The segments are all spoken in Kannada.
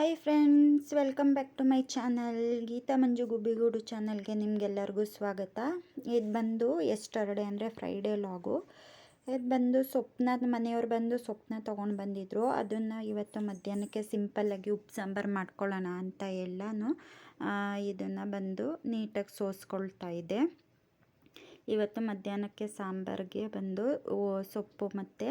Hi friends, welcome back to my channel. Geetha Manju Gubbigudu ಚಾನಲ್ಗೆ ನಿಮಗೆಲ್ಲರಿಗೂ ಸ್ವಾಗತ. ಇದು ಬಂದು ಎಸ್ಟರ್ಡೇ ಅಂದರೆ ಫ್ರೈಡೇ ಲಾಗು. ಇದು ಬಂದು ಮನೆಯವ್ರು ಬಂದು ಸೊಪ್ಪನ್ನ ತೊಗೊಂಡು ಬಂದಿದ್ರು. ಅದನ್ನು ಇವತ್ತು ಮಧ್ಯಾಹ್ನಕ್ಕೆ ಸಿಂಪಲ್ಲಾಗಿ ಉಪ್ಪು ಸಾಂಬಾರು ಮಾಡ್ಕೊಳ್ಳೋಣ ಅಂತ ಎಲ್ಲನೂ ಇದನ್ನು ಬಂದು ನೀಟಾಗಿ ಸೋಸ್ಕೊಳ್ತಾ ಇದ್ದೆ. ಇವತ್ತು ಮಧ್ಯಾಹ್ನಕ್ಕೆ ಸಾಂಬಾರಿಗೆ ಬಂದು ಸೊಪ್ಪು ಮತ್ತು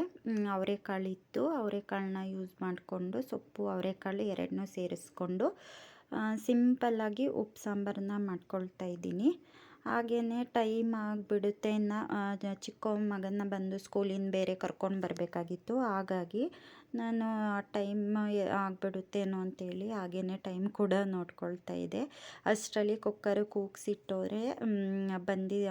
ಅವರೆಕಾಳು ಇತ್ತು. ಅವರೆಕಾಳನ್ನ ಯೂಸ್ ಮಾಡಿಕೊಂಡು ಸೊಪ್ಪು ಅವರೆಕಾಳು ಎರಡನ್ನೂ ಸೇರಿಸ್ಕೊಂಡು ಸಿಂಪಲ್ಲಾಗಿ ಉಪ್ಪು ಸಾಂಬಾರನ್ನ ಮಾಡ್ಕೊಳ್ತಾ ಇದ್ದೀನಿ. ಹಾಗೆಯೇ ಟೈಮ್ ಆಗಿಬಿಡುತ್ತೆ. ಇನ್ನು ಚಿಕ್ಕ ಮಗನ ಬಂದು ಸ್ಕೂಲಿಂದ ಬೇರೆ ಕರ್ಕೊಂಡು ಬರಬೇಕಾಗಿತ್ತು. ಹಾಗಾಗಿ ನಾನು ಆ ಟೈಮ್ ಆಗಿಬಿಡುತ್ತೇನೋ ಅಂತೇಳಿ ಹಾಗೆಯೇ ಟೈಮ್ ಕೂಡ ನೋಡ್ಕೊಳ್ತಾ ಇದ್ದೆ. ಅಷ್ಟರಲ್ಲಿ ಕುಕ್ಕರು ಕೂಗಿಸಿಟ್ಟವ್ರೆ.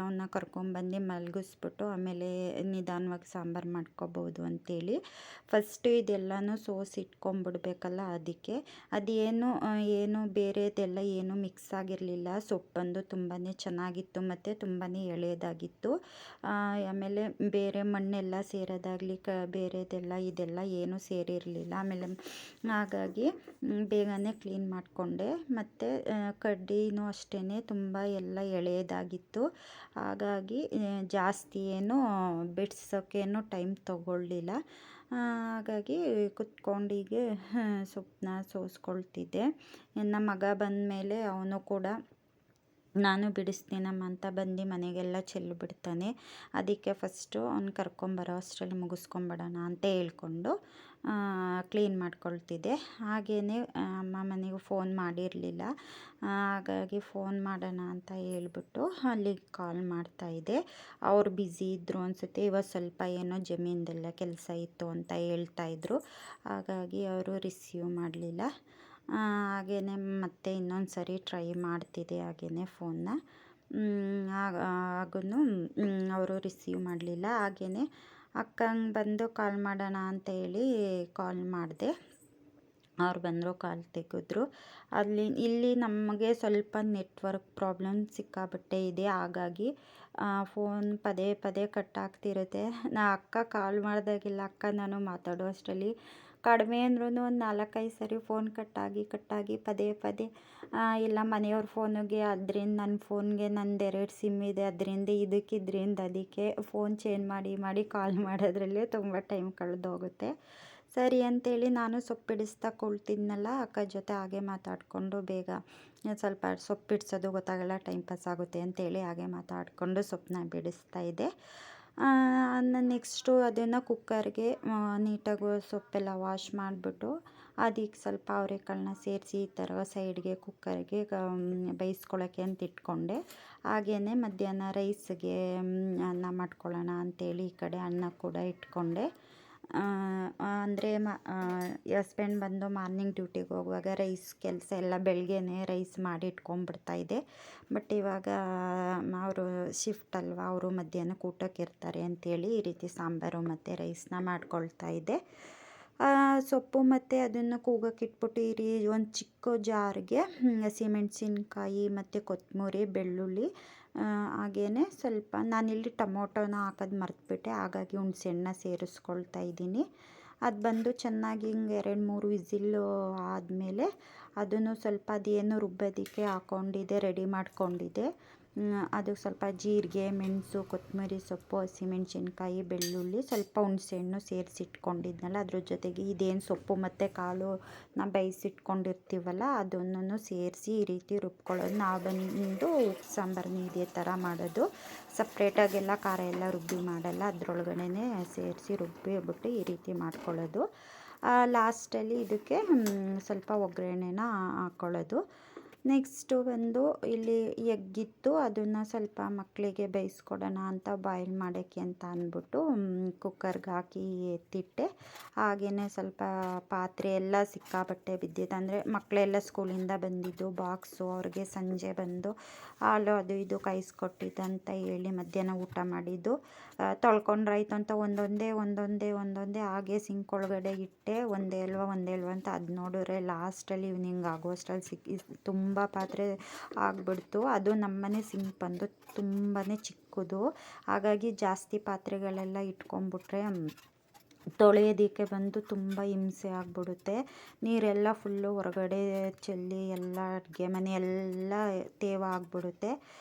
ಅವನ್ನ ಕರ್ಕೊಂಬಂದು ಮಲಗಿಸ್ಬಿಟ್ಟು ಆಮೇಲೆ ನಿಧಾನವಾಗಿ ಸಾಂಬಾರು ಮಾಡ್ಕೋಬೋದು ಅಂತೇಳಿ ಫಸ್ಟು ಇದೆಲ್ಲನೂ ಸೋಸಿಟ್ಕೊಂಬಿಡ್ಬೇಕಲ್ಲ, ಅದಕ್ಕೆ ಏನು ಬೇರೆದೆಲ್ಲ ಏನು ಮಿಕ್ಸ್ ಆಗಿರಲಿಲ್ಲ. ಸೊಪ್ಪು ಬಂದು ತುಂಬಾ ಚೆನ್ನಾಗಿತ್ತು ಮತ್ತು ತುಂಬಾ ಎಳೆಯದಾಗಿತ್ತು. ಆಮೇಲೆ ಬೇರೆ ಮಣ್ಣೆಲ್ಲ ಸೇರೋದಾಗಲಿ ಬೇರೆದೆಲ್ಲ ಇದೆಲ್ಲ ಏನೂ ಸೇರಿರಲಿಲ್ಲ. ಆಮೇಲೆ ಹಾಗಾಗಿ ಬೇಗನೆ ಕ್ಲೀನ್ ಮಾಡಿಕೊಂಡೆ. ಮತ್ತು ಕಡ್ಡಿನೂ ಅಷ್ಟೇ ತುಂಬ ಎಲ್ಲ ಎಳೆಯದಾಗಿತ್ತು. ಹಾಗಾಗಿ ಜಾಸ್ತಿ ಏನು ಬಿಡ್ಸೋಕ್ಕೇನು ಟೈಮ್ ತಗೊಳ್ಳಿಲ್ಲ. ಹಾಗಾಗಿ ಕುತ್ಕೊಂಡೀಗೆ ಸೊಪ್ಪನ್ನ ಸೋಸ್ಕೊಳ್ತಿದ್ದೆ. ಇನ್ನು ಮಗ ಬಂದ ಮೇಲೆ ಅವನು ಕೂಡ ನಾನು ಬಿಡಿಸ್ತೀನಮ್ಮ ಅಂತ ಬಂದು ಮನೆಗೆಲ್ಲ ಚೆಲ್ಲಿಬಿಡ್ತಾನೆ. ಅದಕ್ಕೆ ಫಸ್ಟು ಅವ್ನು ಕರ್ಕೊಂಬರೋ ಅಷ್ಟರಲ್ಲಿ ಮುಗಿಸ್ಕೊಂಬಿಡೋಣ ಅಂತ ಹೇಳ್ಕೊಂಡು ಕ್ಲೀನ್ ಮಾಡ್ಕೊಳ್ತಿದ್ದೆ. ಹಾಗೆಯೇ ಅಮ್ಮ ಮನೆಗೆ ಫೋನ್ ಮಾಡಿರಲಿಲ್ಲ. ಹಾಗಾಗಿ ಫೋನ್ ಮಾಡೋಣ ಅಂತ ಹೇಳ್ಬಿಟ್ಟು ಅಲ್ಲಿಗೆ ಕಾಲ್ ಮಾಡ್ತಾಯಿದ್ದೆ. ಅವ್ರು ಬ್ಯುಸಿ ಇದ್ದರು ಅನಿಸುತ್ತೆ. ಇವತ್ತು ಸ್ವಲ್ಪ ಏನೋ ಜಮೀನ್ದೆಲ್ಲ ಕೆಲಸ ಇತ್ತು ಅಂತ ಹೇಳ್ತಾಯಿದ್ರು. ಹಾಗಾಗಿ ಅವರು ರಿಸೀವ್ ಮಾಡಲಿಲ್ಲ. ಹಾಗೆಯೇ ಮತ್ತೆ ಇನ್ನೊಂದು ಸರಿ ಟ್ರೈ ಮಾಡ್ತಿದ್ದೆ ಹಾಗೆಯೇ ಫೋನ್ನ. ಹಾಗೂ ಅವರು ರಿಸೀವ್ ಮಾಡಲಿಲ್ಲ. ಹಾಗೆಯೇ ಅಕ್ಕಂಗೆ ಬಂದು ಕಾಲ್ ಮಾಡೋಣ ಅಂತ ಹೇಳಿ ಕಾಲ್ ಮಾಡಿದೆ. ಅವ್ರು ಬಂದರು, ಕಾಲ್ ತೆಗೆದ್ರು. ಇಲ್ಲಿ ನಮಗೆ ಸ್ವಲ್ಪ ನೆಟ್ವರ್ಕ್ ಪ್ರಾಬ್ಲಮ್ ಸಿಕ್ಕಾಪಟ್ಟೆ ಇದೆ. ಹಾಗಾಗಿ ಫೋನ್ ಪದೇ ಪದೇ ಕಟ್ಟಾಗ್ತಿರುತ್ತೆ. ಅಕ್ಕ ಕಾಲ್ ಮಾಡಿದಾಗೆಲ್ಲ ನಾನು ಮಾತಾಡೋ ಅಷ್ಟರಲ್ಲಿ ಕಡಿಮೆ ಅಂದ್ರೂ ಒಂದು 4-5 ಸರಿ ಫೋನ್ ಕಟ್ಟಾಗಿ ಪದೇ ಪದೇ ಇಲ್ಲ ಮನೆಯವ್ರ ಫೋನಿಗೆ ಅದರಿಂದ ನನ್ನ ಫೋನ್ಗೆ ನಂದು 2 ಸಿಮ್ ಇದೆ, ಅದರಿಂದ ಇದರಿಂದ ಅದಕ್ಕೆ ಫೋನ್ ಚೇಂಜ್ ಮಾಡಿ ಕಾಲ್ ಮಾಡೋದ್ರಲ್ಲೇ ತುಂಬ ಟೈಮ್ ಕಳೆದೋಗುತ್ತೆ. ಸರಿ ಅಂತೇಳಿ ನಾನು ಸೊಪ್ಪು ಬಿಡಿಸ್ತಾ ಕೊಳ್ತಿದ್ನಲ್ಲ, ಅಕ್ಕ ಜೊತೆ ಹಾಗೆ ಮಾತಾಡಿಕೊಂಡು ಬೇಗ ಸ್ವಲ್ಪ ಸೊಪ್ಪು ಬಿಡಿಸೋದು ಗೊತ್ತಾಗಲ್ಲ, ಟೈಮ್ ಪಾಸ್ ಆಗುತ್ತೆ ಅಂತೇಳಿ ಹಾಗೆ ಮಾತಾಡಿಕೊಂಡು ಸೊಪ್ಪನ್ನ ಬಿಡಿಸ್ತಾ ಇದ್ದೆ. ನೆಕ್ಸ್ಟು ಅದನ್ನು ಕುಕ್ಕರ್ಗೆ ನೀಟಾಗಿ ಸೊಪ್ಪೆಲ್ಲ ವಾಶ್ ಮಾಡಿಬಿಟ್ಟು ಅದಕ್ಕೆ ಸ್ವಲ್ಪ ಅವರೆಕಾಳನ್ನ ಸೇರಿಸಿ ಈ ಥರ ಸೈಡ್ಗೆ ಕುಕ್ಕರ್ಗೆ ಬೇಯಿಸ್ಕೊಳ್ಳೋಕ್ಕೆ ಅಂತ ಇಟ್ಕೊಂಡೆ. ಹಾಗೆಯೇ ಮಧ್ಯಾಹ್ನ ರೈಸ್ಗೆ ಅನ್ನ ಮಾಡ್ಕೊಳ್ಳೋಣ ಅಂಥೇಳಿ ಈ ಕಡೆ ಅನ್ನ ಕೂಡ ಇಟ್ಕೊಂಡೆ. ಅಂದರೆ ಹಸ್ಬೆಂಡ್ ಬಂದು ಮಾರ್ನಿಂಗ್ ಡ್ಯೂಟಿಗೆ ಹೋಗುವಾಗ ರೈಸ್ ಕೆಲಸ ಎಲ್ಲ ಬೆಳಗ್ಗೆನೇ ರೈಸ್ ಮಾಡಿ ಇಟ್ಕೊಂಡ್ಬಿಡ್ತಾಯಿದ್ದೆ. ಬಟ್ ಇವಾಗ ಅವರು ಶಿಫ್ಟ್ ಅಲ್ವಾ, ಅವರು ಮಧ್ಯಾಹ್ನಕ್ಕೆ ಊಟಕ್ಕೆ ಇರ್ತಾರೆ ಅಂಥೇಳಿ ಈ ರೀತಿ ಸಾಂಬಾರು ಮತ್ತು ರೈಸ್ನ ಮಾಡ್ಕೊಳ್ತಾ ಇದ್ದೆ. ಸೊಪ್ಪು ಮತ್ತು ಅದನ್ನು ಕೂಗಕ್ಕೆ ಇಟ್ಬಿಟ್ಟು ಒಂದು ಚಿಕ್ಕ ಜಾರ್ಗೆ ಹಸಿಮೆಣಸಿನ್ಕಾಯಿ ಮತ್ತು ಕೊತ್ತಂಬರಿ, ಬೆಳ್ಳುಳ್ಳಿ, ಹಾಗೆಯೇ ಸ್ವಲ್ಪ ನಾನಿಲ್ಲಿ ಟೊಮೊಟೊನ ಹಾಕೋದು ಮರೆತುಬಿಟ್ಟೆ. ಹಾಗಾಗಿ ಹುಣಸೆಹಣ್ಣನ್ನ ಸೇರಿಸ್ಕೊಳ್ತಾ ಇದ್ದೀನಿ. ಅದು ಬಂದು ಚೆನ್ನಾಗಿ ಹಿಂಗೆ 2-3 ವಿಸಿಲ್ಲು ಆದಮೇಲೆ ಅದನ್ನು ಸ್ವಲ್ಪ ಅದೇನು ರುಬ್ಬೋದಕ್ಕೆ ಹಾಕ್ಕೊಂಡಿದ್ದೆ, ರೆಡಿ ಮಾಡ್ಕೊಂಡಿದ್ದೆ. ಅದು ಸ್ವಲ್ಪ ಜೀರಿಗೆ, ಮೆಣಸು, ಕೊತ್ತಂಬರಿ ಸೊಪ್ಪು, ಹಸಿಮೆಣಸಿನ್ಕಾಯಿ, ಬೆಳ್ಳುಳ್ಳಿ, ಸ್ವಲ್ಪ ಹುಣಸೆಹಣ್ಣು ಸೇರಿಸಿಟ್ಕೊಂಡಿದ್ನಲ್ಲ, ಅದ್ರ ಜೊತೆಗೆ ಇದೇನು ಸೊಪ್ಪು ಮತ್ತು ಕಾಳು ನಾವು ಬೇಯಿಸಿಟ್ಕೊಂಡಿರ್ತೀವಲ್ಲ ಅದನ್ನು ಸೇರಿಸಿ ಈ ರೀತಿ ರುಬ್ಕೊಳ್ಳೋದು. ನಾವು ಬಂದು ಉಪ್ಪು ಸಾಂಬಾರನ್ನ ಇದೇ ಥರ ಮಾಡೋದು. ಸಪ್ರೇಟಾಗೆಲ್ಲ ಖಾರ ಎಲ್ಲ ರುಬ್ಬಿ ಮಾಡಲ್ಲ, ಅದರೊಳಗಡೆ ಸೇರಿಸಿ ರುಬ್ಬಿಬಿಟ್ಟು ಈ ರೀತಿ ಮಾಡ್ಕೊಳ್ಳೋದು. ಲಾಸ್ಟಲ್ಲಿ ಇದಕ್ಕೆ ಸ್ವಲ್ಪ ಒಗ್ಗರಣೆನ ಹಾಕ್ಕೊಳ್ಳೋದು. ನೆಕ್ಸ್ಟು ಬಂದು ಇಲ್ಲಿ ಎಗ್ಗಿತ್ತು, ಅದನ್ನು ಸ್ವಲ್ಪ ಮಕ್ಕಳಿಗೆ ಬೇಯಿಸ್ಕೊಡೋಣ ಅಂತ ಬಾಯ್ಲ್ ಮಾಡೋಕ್ಕೆ ಅಂತ ಅಂದ್ಬಿಟ್ಟು ಕುಕ್ಕರ್ಗೆ ಹಾಕಿ ಎತ್ತಿಟ್ಟೆ. ಹಾಗೆಯೇ ಸ್ವಲ್ಪ ಪಾತ್ರೆ ಎಲ್ಲ ಸಿಕ್ಕಾಪಟ್ಟೆ ಬಿದ್ದಿತ್ತು. ಅಂದರೆ ಮಕ್ಕಳೆಲ್ಲ ಸ್ಕೂಲಿಂದ ಬಂದಿದ್ದು, ಬಾಕ್ಸು, ಅವ್ರಿಗೆ ಸಂಜೆ ಬಂದು ಹಾಲು ಅದು ಇದು ಕಾಯಿಸ್ಕೊಟ್ಟಿದ್ದಂತ ಹೇಳಿ ಮಧ್ಯಾಹ್ನ ಊಟ ಮಾಡಿದ್ದು ತೊಳ್ಕೊಂಡ್ರಾಯ್ತು ಅಂತ ಒಂದೊಂದೇ ಹಾಗೆ ಸಿಂಕ್ ಒಳಗಡೆ ಇಟ್ಟೆ. ಒಂದೇ ಅಲ್ವಾ ಅಂತ ಅದು ನೋಡಿದ್ರೆ ಲಾಸ್ಟಲ್ಲಿ ಈವ್ನಿಂಗ್ ಆಗೋಷ್ಟರಲ್ಲಿ ತುಂಬ ಪಾತ್ರೆ ಆಗಿಬಿಡ್ತು. ಅದು ನಮ್ಮನೆ ಸಿಂಕ್ ಬಂದು ತುಂಬಾ ಚಿಕ್ಕದು. ಹಾಗಾಗಿ ಜಾಸ್ತಿ ಪಾತ್ರೆಗಳೆಲ್ಲ ಇಟ್ಕೊಂಡ್ಬಿಟ್ರೆ ತೊಳೆಯೋದಕ್ಕೆ ಬಂದು ತುಂಬ ಹಿಂಸೆ ಆಗಿಬಿಡುತ್ತೆ. ನೀರೆಲ್ಲ ಫುಲ್ಲು ಹೊರಗಡೆ ಚೆಲ್ಲಿ ಎಲ್ಲ ಅಡುಗೆ ಮನೆ ಎಲ್ಲ ತೇವ ಆಗಿಬಿಡುತ್ತೆ.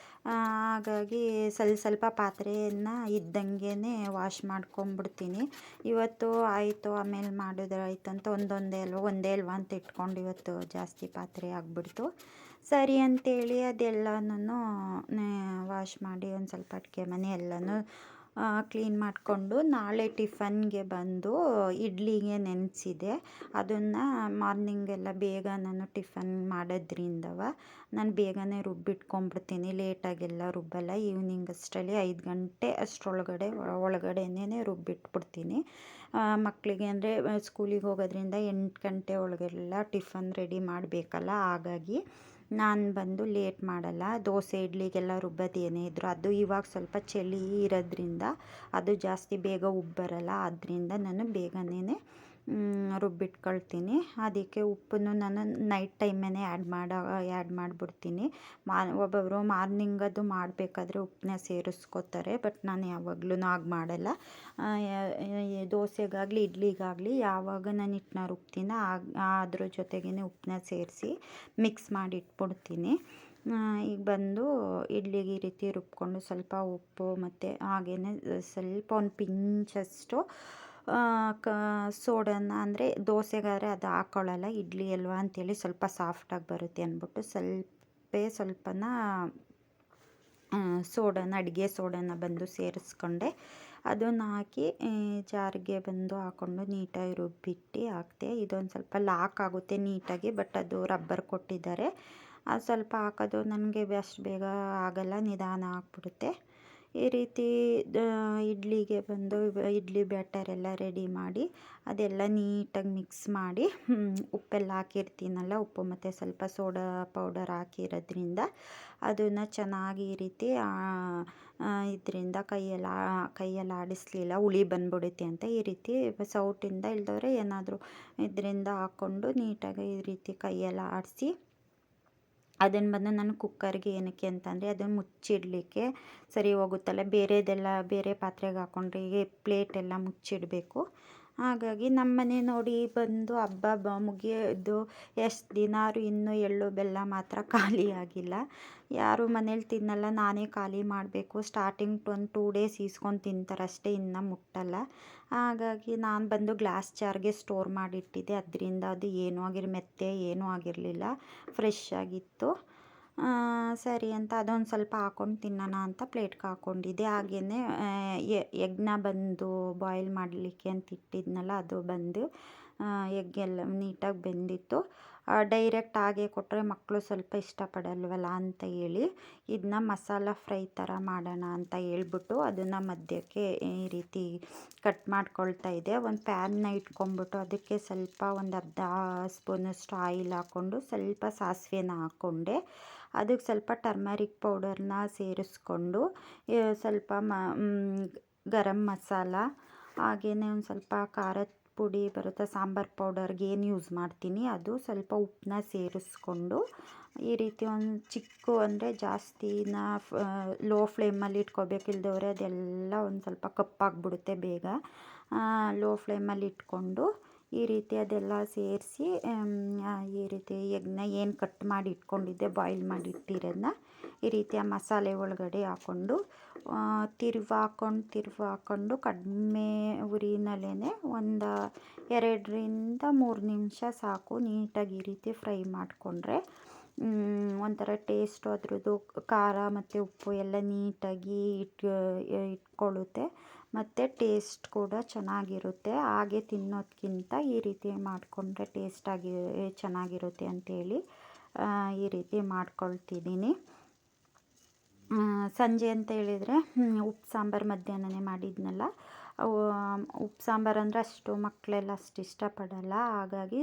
ಹಾಗಾಗಿ ಸ್ವಲ್ಪ ಪಾತ್ರೆಯನ್ನು ಇದ್ದಂಗೆ ವಾಶ್ ಮಾಡ್ಕೊಂಬಿಡ್ತೀನಿ. ಇವತ್ತು ಆಯಿತು ಆಮೇಲೆ ಮಾಡಿದ್ರೆ ಆಯ್ತು ಅಂತ ಒಂದೇ ಅಲ್ವಾ ಅಂತ ಇಟ್ಕೊಂಡು ಇವತ್ತು ಜಾಸ್ತಿ ಪಾತ್ರೆ ಆಗಿಬಿಡ್ತು. ಸರಿ ಅಂತೇಳಿ ಅದೆಲ್ಲನೂ ವಾಶ್ ಮಾಡಿ ಒಂದು ಸ್ವಲ್ಪ ಅಡುಗೆ ಮನೆ ಎಲ್ಲನೂ ಕ್ಲೀನ್ ಮಾಡಿಕೊಂಡು ನಾಳೆ ಟಿಫನ್ಗೆ ಬಂದು ಇಡ್ಲಿಗೆ ನೆನೆಸಿದೆ. ಅದನ್ನು ಮಾರ್ನಿಂಗೆಲ್ಲ ಬೇಗ ನಾನು ಟಿಫನ್ ಮಾಡೋದ್ರಿಂದವ ನಾನು ಬೇಗನೆ ರುಬ್ಬಿಟ್ಕೊಂಡ್ಬಿಡ್ತೀನಿ. ಲೇಟಾಗೆಲ್ಲ ರುಬ್ಬಲ್ಲ. ಈವ್ನಿಂಗ್ ಅಷ್ಟರಲ್ಲಿ 5 ಗಂಟೆ ಒಳಗಡೆನೇ ರುಬ್ಬಿಟ್ಬಿಡ್ತೀನಿ. ಮಕ್ಕಳಿಗೆ ಅಂದರೆ ಸ್ಕೂಲಿಗೆ ಹೋಗೋದ್ರಿಂದ 8 ಗಂಟೆ ಒಳಗೆಲ್ಲ ಟಿಫನ್ ರೆಡಿ ಮಾಡಬೇಕಲ್ಲ, ಹಾಗಾಗಿ ನಾನು ಬಂದು ಲೇಟ್ ಮಾಡಲ್ಲ. ದೋಸೆ ಇಡ್ಲಿಗೆಲ್ಲ ರುಬ್ಬೋದು ಏನೇ ಇದ್ದರೂ ಅದು ಇವಾಗ ಸ್ವಲ್ಪ ಚಳಿ ಇರೋದ್ರಿಂದ ಅದು ಜಾಸ್ತಿ ಬೇಗ ಉಬ್ಬರಲ್ಲ. ಆದ್ದರಿಂದ ನಾನು ಬೇಗನೆ ರುಬ್ಬಿಟ್ಕೊಳ್ತೀನಿ. ಅದಕ್ಕೆ ಉಪ್ಪನ್ನು ನಾನು ನೈಟ್ ಟೈಮೇ ಆ್ಯಡ್ ಮಾಡಿಬಿಡ್ತೀನಿ. ಒಬ್ಬೊಬ್ಬರು ಮಾರ್ನಿಂಗದು ಮಾಡಬೇಕಾದ್ರೆ ಉಪ್ಪನ್ನ ಸೇರಿಸ್ಕೋತಾರೆ, ಬಟ್ ನಾನು ಯಾವಾಗಲೂ ಹಾಗೆ ಮಾಡಲ್ಲ. ದೋಸೆಗಾಗಲಿ ಇಡ್ಲಿಗಾಗಲಿ ಯಾವಾಗ ನಾನು ಹಿಟ್ಟನ್ನ ರುಬ್ತೀನೋ ಅದ್ರ ಜೊತೆಗೇ ಉಪ್ಪನ್ನ ಸೇರಿಸಿ ಮಿಕ್ಸ್ ಮಾಡಿ ಇಟ್ಬಿಡ್ತೀನಿ. ಈಗ ಬಂದು ಇಡ್ಲಿಗೆ ಈ ರೀತಿ ರುಬ್ಕೊಂಡು ಸ್ವಲ್ಪ ಉಪ್ಪು ಮತ್ತು ಹಾಗೆಯೇ ಸ್ವಲ್ಪ ಒಂದು ಪಿಂಚಷ್ಟು ಸೋಡನ್ನ, ಅಂದರೆ ದೋಸೆಗಾದರೆ ಅದು ಹಾಕ್ಕೊಳ್ಳಲ್ಲ, ಇಡ್ಲಿ ಅಲ್ವಾ ಅಂಥೇಳಿ ಸ್ವಲ್ಪ ಸಾಫ್ಟಾಗಿ ಬರುತ್ತೆ ಅಂದ್ಬಿಟ್ಟು ಸ್ವಲ್ಪನ ಅಡುಗೆ ಸೋಡನ್ನ ಬಂದು ಸೇರಿಸ್ಕೊಂಡೆ. ಅದನ್ನು ಹಾಕಿ ಜಾರಿಗೆ ಬಂದು ಹಾಕ್ಕೊಂಡು ನೀಟಾಗಿ ರುಬ್ಬಿಟ್ಟು ಹಾಕ್ತೆ. ಇದೊಂದು ಸ್ವಲ್ಪ ಲಾಕ್ ಆಗುತ್ತೆ ನೀಟಾಗಿ, ಬಟ್ ಅದು ರಬ್ಬರ್ ಕೊಟ್ಟಿದ್ದಾರೆ. ಅದು ಸ್ವಲ್ಪ ಹಾಕೋದು ನನಗೆ ಅಷ್ಟು ಬೇಗ ಆಗಲ್ಲ, ನಿಧಾನ ಆಗ್ಬಿಡುತ್ತೆ. ಈ ರೀತಿ ಇಡ್ಲಿಗೆ ಬಂದು ಇಡ್ಲಿ ಬ್ಯಾಟರೆಲ್ಲ ರೆಡಿ ಮಾಡಿ ಅದೆಲ್ಲ ನೀಟಾಗಿ ಮಿಕ್ಸ್ ಮಾಡಿ ಉಪ್ಪೆಲ್ಲ ಹಾಕಿರ್ತೀನಲ್ಲ, ಉಪ್ಪು ಮತ್ತು ಸ್ವಲ್ಪ ಸೋಡಾ ಪೌಡರ್ ಹಾಕಿರೋದ್ರಿಂದ ಅದನ್ನು ಚೆನ್ನಾಗಿ ಈ ರೀತಿ ಇದರಿಂದ ಕೈಯಲ್ಲಿ ಆಡಿಸ್ಲಿಲ್ಲ, ಹುಳಿ ಬಂದ್ಬಿಡುತ್ತೆ ಅಂತ. ಈ ರೀತಿ ಸೌಟಿಂದ ಇಲ್ದವ್ರೆ ಏನಾದರೂ ಇದರಿಂದ ಹಾಕ್ಕೊಂಡು ನೀಟಾಗಿ ಈ ರೀತಿ ಕೈಯೆಲ್ಲ ಆಡಿಸಿ ಅದನ್ನು ಬಂದು ನಾನು ಕುಕ್ಕರ್ಗೆ ಏನಕ್ಕೆ ಅಂತಂದರೆ ಅದನ್ನು ಮುಚ್ಚಿಡಲಿಕ್ಕೆ ಸರಿ ಹೋಗುತ್ತಲ್ಲ. ಬೇರೆ ಪಾತ್ರೆಗೆ ಹಾಕ್ಕೊಂಡ್ರೆ ಪ್ಲೇಟೆಲ್ಲ ಮುಚ್ಚಿಡಬೇಕು. ಹಾಗಾಗಿ ನಮ್ಮನೆ ನೋಡಿ ಬಂದು ಹಬ್ಬ ಮುಗಿಯೋದು ಎಷ್ಟು ದಿನ ಆದ್ರೂ ಇನ್ನೂ ಎಳ್ಳು ಬೆಲ್ಲ ಮಾತ್ರ ಖಾಲಿ ಆಗಿಲ್ಲ. ಯಾರು ಮನೇಲಿ ತಿನ್ನಲ್ಲ, ನಾನೇ ಖಾಲಿ ಮಾಡಬೇಕು. ಸ್ಟಾರ್ಟಿಂಗ್ ಒಂದು 2 ಡೇಸ್ ಈಸ್ಕೊಂಡು ತಿಂತಾರಷ್ಟೇ, ಇನ್ನು ಮುಟ್ಟಲ್ಲ. ಹಾಗಾಗಿ ನಾನು ಬಂದು ಗ್ಲಾಸ್ ಜಾರ್ಗೆ ಸ್ಟೋರ್ ಮಾಡಿಟ್ಟಿದ್ದೆ. ಅದರಿಂದ ಅದು ಏನೂ ಆಗಿರಲಿಲ್ಲ, ಫ್ರೆಶ್ ಆಗಿತ್ತು. ಸರಿ ಅಂತ ಅದೊಂದು ಸ್ವಲ್ಪ ಹಾಕ್ಕೊಂಡು ತಿನ್ನೋಣ ಅಂತ ಪ್ಲೇಟ್ಗೆ ಹಾಕ್ಕೊಂಡಿದ್ದೆ. ಹಾಗೆಯೇ ಎಗ್ನ ಬಂದು ಬಾಯ್ಲ್ ಮಾಡಲಿಕ್ಕೆ ಅಂತ ಇಟ್ಟಿದ್ನಲ್ಲ, ಅದು ಬಂದು ಎಗ್ಗೆಲ್ಲ ನೀಟಾಗಿ ಬೆಂದಿತ್ತು. ಡೈರೆಕ್ಟ್ ಹಾಗೆ ಕೊಟ್ಟರೆ ಮಕ್ಕಳು ಸ್ವಲ್ಪ ಇಷ್ಟಪಡಲ್ವಲ್ಲ ಅಂತ ಹೇಳಿ ಇದನ್ನ ಮಸಾಲ ಫ್ರೈ ಥರ ಮಾಡೋಣ ಅಂತ ಹೇಳ್ಬಿಟ್ಟು ಅದನ್ನು ಮಧ್ಯಕ್ಕೆ ಈ ರೀತಿ ಕಟ್ ಮಾಡ್ಕೊಳ್ತಾ ಇದ್ದೆ. ಒಂದು ಪ್ಯಾನ್ನ ಇಟ್ಕೊಂಡ್ಬಿಟ್ಟು ಅದಕ್ಕೆ ಸ್ವಲ್ಪ ಒಂದು ಅರ್ಧ ಸ್ಪೂನಷ್ಟು ಆಯಿಲ್ ಹಾಕ್ಕೊಂಡು ಸ್ವಲ್ಪ ಸಾಸಿವೆನ ಹಾಕ್ಕೊಂಡೆ. ಅದಕ್ಕೆ ಸ್ವಲ್ಪ ಟರ್ಮರಿಕ್ ಪೌಡರ್ನ ಸೇರಿಸ್ಕೊಂಡು ಸ್ವಲ್ಪ ಗರಂ ಮಸಾಲ, ಹಾಗೆಯೇ ಒಂದು ಸ್ವಲ್ಪ ಖಾರದ ಪುಡಿ ಬರುತ್ತೆ, ಸಾಂಬಾರು ಪೌಡರ್ಗೆ ಏನು ಯೂಸ್ ಮಾಡ್ತೀನಿ ಅದು, ಸ್ವಲ್ಪ ಉಪ್ಪನ್ನ ಸೇರಿಸ್ಕೊಂಡು ಈ ರೀತಿ ಒಂದು ಅಂದರೆ ಜಾಸ್ತಿನ ಲೋ ಫ್ಲೇಮಲ್ಲಿ ಇಟ್ಕೋಬೇಕಿಲ್ದವ್ರೆ ಅದೆಲ್ಲ ಒಂದು ಸ್ವಲ್ಪ ಕಪ್ಪಾಗಿಬಿಡುತ್ತೆ ಬೇಗ. ಲೋ ಫ್ಲೇಮಲ್ಲಿ ಇಟ್ಕೊಂಡು ಈ ರೀತಿ ಅದೆಲ್ಲ ಸೇರಿಸಿ ಈ ರೀತಿ ಎಗ್ನ ಏನು ಕಟ್ ಮಾಡಿ ಇಟ್ಕೊಂಡಿದ್ದೆ, ಬಾಯ್ಲ್ ಮಾಡಿ ಇಟ್ಟಿರೋದನ್ನ ಈ ರೀತಿ ಆ ಮಸಾಲೆ ಒಳಗಡೆ ಹಾಕ್ಕೊಂಡು ತಿರ್ವು ಹಾಕ್ಕೊಂಡು ಕಡಿಮೆ ಉರಿನಲ್ಲೇ ಒಂದು 2ರಿಂದ 3 ನಿಮಿಷ ಸಾಕು. ನೀಟಾಗಿ ಈ ರೀತಿ ಫ್ರೈ ಮಾಡಿಕೊಂಡ್ರೆ ಒಂಥರ ಟೇಸ್ಟು, ಅದ್ರದ್ದು ಖಾರ ಮತ್ತು ಉಪ್ಪು ಎಲ್ಲ ನೀಟಾಗಿ ಇಟ್ಕೊಳ್ಳುತ್ತೆ ಮತ್ತು ಟೇಸ್ಟ್ ಕೂಡ ಚೆನ್ನಾಗಿರುತ್ತೆ. ಹಾಗೆ ತಿನ್ನೋದಕ್ಕಿಂತ ಈ ರೀತಿ ಮಾಡಿಕೊಂಡ್ರೆ ಚೆನ್ನಾಗಿರುತ್ತೆ ಅಂಥೇಳಿ ಈ ರೀತಿ ಮಾಡ್ಕೊಳ್ತಿದ್ದೀನಿ. ಸಂಜೆ ಅಂತ ಹೇಳಿದರೆ ಉಪ್ಪು ಸಾಂಬಾರು ಮಧ್ಯಾಹ್ನನೇ ಮಾಡಿದ್ನಲ್ಲ, ಉಪ್ಪು ಸಾಂಬಾರು ಅಂದರೆ ಅಷ್ಟು ಮಕ್ಕಳೆಲ್ಲ ಅಷ್ಟು ಇಷ್ಟಪಡಲ್ಲ. ಹಾಗಾಗಿ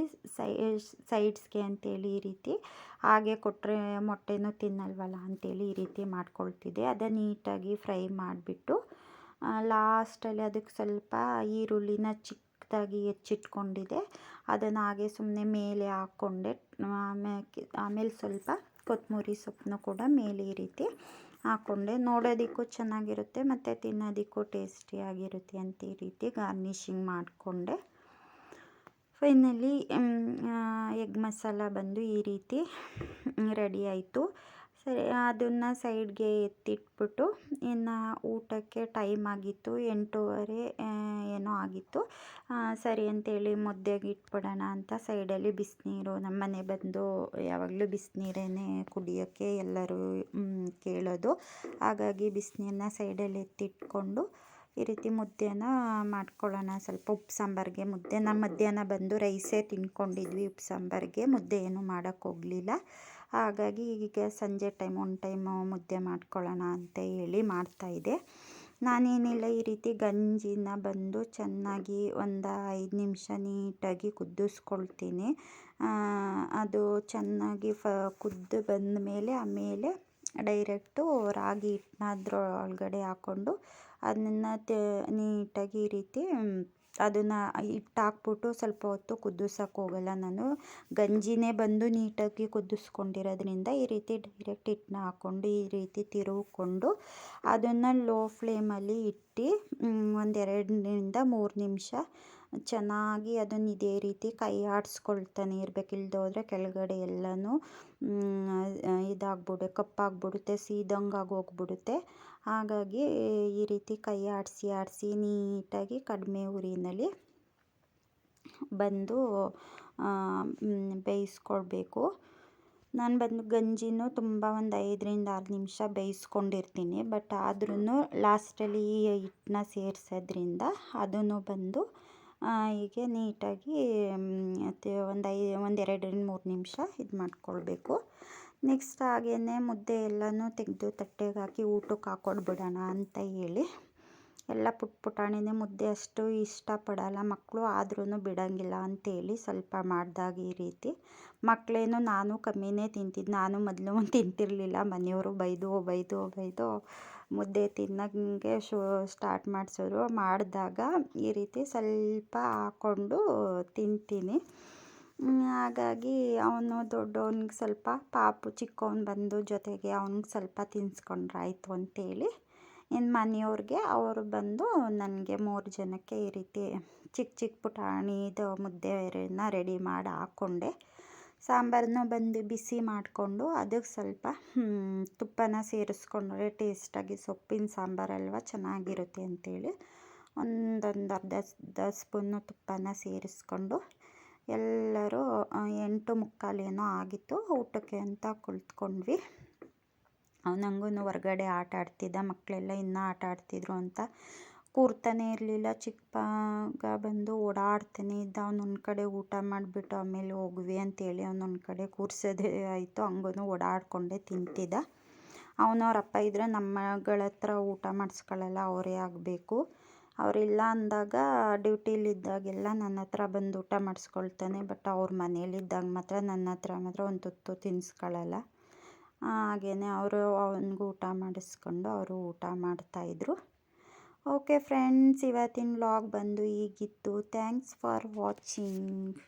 ಸೈಡ್ಸ್ಗೆ ಅಂತೇಳಿ ಈ ರೀತಿ ಹಾಗೆ ಕೊಟ್ಟರೆ ಮೊಟ್ಟೆನೂ ತಿನ್ನಲ್ವಲ್ಲ ಅಂಥೇಳಿ ಈ ರೀತಿ ಮಾಡ್ಕೊಳ್ತಿದ್ದೆ. ಅದನ್ನು ನೀಟಾಗಿ ಫ್ರೈ ಮಾಡಿಬಿಟ್ಟು ಲಾಸ್ಟಲ್ಲಿ ಅದಕ್ಕೆ ಸ್ವಲ್ಪ ಈರುಳ್ಳಿನ ಚಿಕ್ಕದಾಗಿ ಹೆಚ್ಚಿಟ್ಕೊಂಡಿದ್ದೆ, ಅದನ್ನು ಹಾಗೆ ಸುಮ್ಮನೆ ಮೇಲೆ ಹಾಕ್ಕೊಂಡೆ. ಆಮೇಲೆ ಸ್ವಲ್ಪ ಕೊತ್ತಂಬರಿ ಸೊಪ್ಪನ್ನು ಕೂಡ ಮೇಲೆ ಈ ರೀತಿ ಹಾಕ್ಕೊಂಡೆ. ನೋಡೋದಕ್ಕೂ ಚೆನ್ನಾಗಿರುತ್ತೆ ಮತ್ತು ತಿನ್ನೋದಕ್ಕೂ ಟೇಸ್ಟಿಯಾಗಿರುತ್ತೆ ಅಂತ ಈ ರೀತಿ ಗಾರ್ನಿಷಿಂಗ್ ಮಾಡಿಕೊಂಡೆ. ಫೈನಲಿ ಎಗ್ ಮಸಾಲ ಬಂದು ಈ ರೀತಿ ರೆಡಿ ಆಯಿತು. ಸರಿ, ಅದನ್ನು ಸೈಡ್ಗೆ ಎತ್ತಿಟ್ಬಿಟ್ಟು ಇನ್ನು ಊಟಕ್ಕೆ ಟೈಮ್ ಆಗಿತ್ತು, 8:30 ಏನೋ ಆಗಿತ್ತು. ಸರಿ ಅಂತೇಳಿ ಮುದ್ದೆಗೆ ಇಟ್ಬಿಡೋಣ ಅಂತ ಸೈಡಲ್ಲಿ ಬಿಸಿನೀರು, ನಮ್ಮನೆ ಬಂದು ಯಾವಾಗಲೂ ಬಿಸಿನೀರೇ ಕುಡಿಯೋಕ್ಕೆ ಎಲ್ಲರೂ ಕೇಳೋದು. ಹಾಗಾಗಿ ಬಿಸಿನೀರನ್ನ ಸೈಡಲ್ಲಿ ಎತ್ತಿಟ್ಕೊಂಡು ಈ ರೀತಿ ಮುದ್ದೆನ ಮಾಡ್ಕೊಳ್ಳೋಣ. ಸ್ವಲ್ಪ ಉಪ್ಪು ಸಾಂಬಾರಿಗೆ ಮುದ್ದೆ, ನಮ್ಮ ಮಧ್ಯಾಹ್ನ ಬಂದು ರೈಸೇ ತಿನ್ಕೊಂಡಿದ್ವಿ, ಉಪ್ಪು ಸಾಂಬಾರಿಗೆ ಮುದ್ದೆ ಏನೂ ಮಾಡೋಕ್ಕೋಗಲಿಲ್ಲ. ಹಾಗಾಗಿ ಈಗ ಸಂಜೆ ಒಂದು ಟೈಮು ಮುದ್ದೆ ಮಾಡ್ಕೊಳ್ಳೋಣ ಅಂತ ಹೇಳಿ ಮಾಡ್ತಾಯಿದ್ದೆ. ನಾನೇನಿಲ್ಲ, ಈ ರೀತಿ ಗಂಜಿನ ಬಂದು ಚೆನ್ನಾಗಿ ಒಂದು 5 ನಿಮಿಷ ನೀಟಾಗಿ ಕುದಿಸ್ಕೊಳ್ತೀನಿ. ಅದು ಚೆನ್ನಾಗಿ ಕುದ್ದು ಬಂದ ಮೇಲೆ ಆಮೇಲೆ ಡೈರೆಕ್ಟು ರಾಗಿ ಹಿಟ್ಟನ್ನ ಅದ್ರೊಳಗಡೆ ಹಾಕ್ಕೊಂಡು ಅದನ್ನು ನೀಟಾಗಿ ಈ ರೀತಿ ಅದನ್ನು ಹಿಟ್ಟು ಹಾಕ್ಬಿಟ್ಟು ಸ್ವಲ್ಪ ಹೊತ್ತು ಕುದಿಸೋಕೆ ಹೋಗಲ್ಲ ನಾನು. ಗಂಜಿನೇ ಬಂದು ನೀಟಾಗಿ ಕುದಿಸ್ಕೊಂಡಿರೋದ್ರಿಂದ ಈ ರೀತಿ ಡೈರೆಕ್ಟ್ ಹಿಟ್ಟನ್ನ ಹಾಕ್ಕೊಂಡು ಈ ರೀತಿ ತಿರುಗಿಕೊಂಡು ಅದನ್ನು ಲೋ ಫ್ಲೇಮಲ್ಲಿ ಇಟ್ಟು ಒಂದು 2-3 ನಿಮಿಷ ಚೆನ್ನಾಗಿ ಅದನ್ನು ಇದೇ ರೀತಿ ಕೈ ಆಡಿಸ್ಕೊಳ್ತಾನೆ ಇರಬೇಕು. ಇಲ್ಲದೆ ಹೋದರೆ ಕೆಳಗಡೆ ಎಲ್ಲನೂ ಕಪ್ಪಾಗ್ಬಿಡುತ್ತೆ, ಸೀದಂಗೆ ಆಗೋಗ್ಬಿಡುತ್ತೆ. ಹಾಗಾಗಿ ಈ ರೀತಿ ಕೈ ಆಡಿಸಿ ನೀಟಾಗಿ ಕಡಿಮೆ ಉರಿನಲ್ಲಿ ಬಂದು ಬೇಯಿಸ್ಕೊಳ್ಬೇಕು. ನಾನು ಬಂದು ಗಂಜಿನೂ ತುಂಬ ಒಂದು 5-6 ನಿಮಿಷ ಬೇಯಿಸ್ಕೊಂಡಿರ್ತೀನಿ. ಬಟ್ ಆದ್ರೂ ಲಾಸ್ಟಲ್ಲಿ ಈ ಹಿಟ್ಟನ್ನ ಸೇರಿಸೋದ್ರಿಂದ ಅದನ್ನು ಬಂದು ಹೀಗೆ ನೀಟಾಗಿ ಒಂದು 2-3 ನಿಮಿಷ ಇದು ಮಾಡ್ಕೊಳ್ಬೇಕು. ನೆಕ್ಸ್ಟ್ ಹಾಗೆಯೇ ಮುದ್ದೆ ಎಲ್ಲನೂ ತೆಗೆದು ತಟ್ಟೆಗೆ ಹಾಕಿ ಊಟಕ್ಕೆ ಹಾಕ್ಕೊಡ್ಬಿಡೋಣ ಅಂತ ಹೇಳಿ ಎಲ್ಲ ಪುಟಾಣಿನೇ ಮುದ್ದೆ ಅಷ್ಟು ಇಷ್ಟಪಡಲ್ಲ ಮಕ್ಕಳು, ಆದ್ರೂ ಬಿಡೋಂಗಿಲ್ಲ ಅಂತೇಳಿ ಸ್ವಲ್ಪ ಮಾಡಿದಾಗ ಈ ರೀತಿ ಮಕ್ಕಳೇನು ನಾನು ಕಮ್ಮಿನೇ ತಿಂತಿದ್ದು. ನಾನು ಮೊದಲು ತಿಂತಿರಲಿಲ್ಲ, ಮನೆಯವರು ಬೈದು ಮುದ್ದೆ ತಿನ್ನೋಂಗೆ ಸ್ಟಾರ್ಟ್ ಮಾಡಿಸಿದ್ರು. ಮಾಡಿದಾಗ ಈ ರೀತಿ ಸ್ವಲ್ಪ ಹಾಕ್ಕೊಂಡು ತಿಂತೀನಿ. ಹಾಗಾಗಿ ಅವನು ದೊಡ್ಡವನಿಗೆ ಸ್ವಲ್ಪ, ಚಿಕ್ಕವನು ಬಂದು ಜೊತೆಗೆ ಅವನಿಗೆ ಸ್ವಲ್ಪ ತಿನ್ನಿಸ್ಕೊಂಡ್ರೆ ಆಯಿತು ಅಂತೇಳಿ ಇನ್ನು ಮನೆಯವ್ರಿಗೆ ಅವರು ಬಂದು ನನಗೆ 3 ಜನಕ್ಕೆ ಈ ರೀತಿ ಚಿಕ್ಕ ಪುಟಾಣಿದು ಮುದ್ದೆನ ರೆಡಿ ಮಾಡಿ ಹಾಕ್ಕೊಂಡೆ. ಸಾಂಬಾರನ್ನ ಬಂದು ಬಿಸಿ ಮಾಡಿಕೊಂಡು ಅದಕ್ಕೆ ಸ್ವಲ್ಪ ತುಪ್ಪನ ಸೇರಿಸ್ಕೊಂಡ್ರೆ ಟೇಸ್ಟಾಗಿ, ಸೊಪ್ಪಿನ ಸಾಂಬಾರಲ್ವ ಚೆನ್ನಾಗಿರುತ್ತೆ ಅಂತೇಳಿ ಒಂದೊಂದು ಅರ್ಧ ಸ್ಪೂನು ತುಪ್ಪನ ಸೇರಿಸ್ಕೊಂಡು ಎಲ್ಲರೂ 8:45 ಏನೋ ಆಗಿತ್ತು, ಊಟಕ್ಕೆ ಅಂತ ಕುಳಿತ್ಕೊಂಡ್ವಿ. ಅವನಂಗೂ ಹೊರಗಡೆ ಆಟ ಆಡ್ತಿದ್ದ, ಮಕ್ಕಳೆಲ್ಲ ಇನ್ನೂ ಆಟ ಆಡ್ತಿದ್ರು ಅಂತ ಕೂರ್ತಾನೆ ಇರಲಿಲ್ಲ. ಚಿಕ್ಕ ಮಗ ಬಂದು ಓಡಾಡ್ತಾನೆ ಇದ್ದ. ಅವನೊಂದು ಕಡೆ ಊಟ ಮಾಡಿಬಿಟ್ಟು ಆಮೇಲೆ ಹೋಗುವಿ ಅಂತೇಳಿ ಅವನೊಂದು ಕಡೆ ಕೂರಿಸೋದೇ ಆಯಿತು. ಹಂಗೂ ಓಡಾಡಿಕೊಂಡೇ ತಿಂತಿದ್ದ. ಅವನವ್ರ ಅಪ್ಪ ಇದ್ದರೆ ನಮ್ಮ ಮಗಳ ಹತ್ರ ಊಟ ಮಾಡಿಸ್ಕೊಳ್ಳಲ್ಲ, ಅವರೇ ಆಗಬೇಕು. ಅವರಿಲ್ಲ ಅಂದಾಗ ಡ್ಯೂಟಿಲಿದ್ದಾಗೆಲ್ಲ ನನ್ನ ಹತ್ರ ಬಂದು ಊಟ ಮಾಡಿಸ್ಕೊಳ್ತಾನೆ. ಬಟ್ ಅವ್ರ ಮನೇಲಿದ್ದಾಗ ಮಾತ್ರ ನನ್ನ ಹತ್ರ ಮಾತ್ರ ಒಂದು ತುತ್ತು ತಿನ್ನಿಸ್ಕೊಳ್ಳಲ್ಲ. ಹಾಗೆಯೇ ಅವನಿಗೂ ಊಟ ಮಾಡಿಸ್ಕೊಂಡು ಅವರು ಊಟ ಮಾಡ್ತಾಯಿದ್ರು. ಓಕೆ ಫ್ರೆಂಡ್ಸ್, ಇವತ್ತಿನ ವ್ಲಾಗ್ ಬಂದು ಹೀಗಿತ್ತು. Thanks for watching.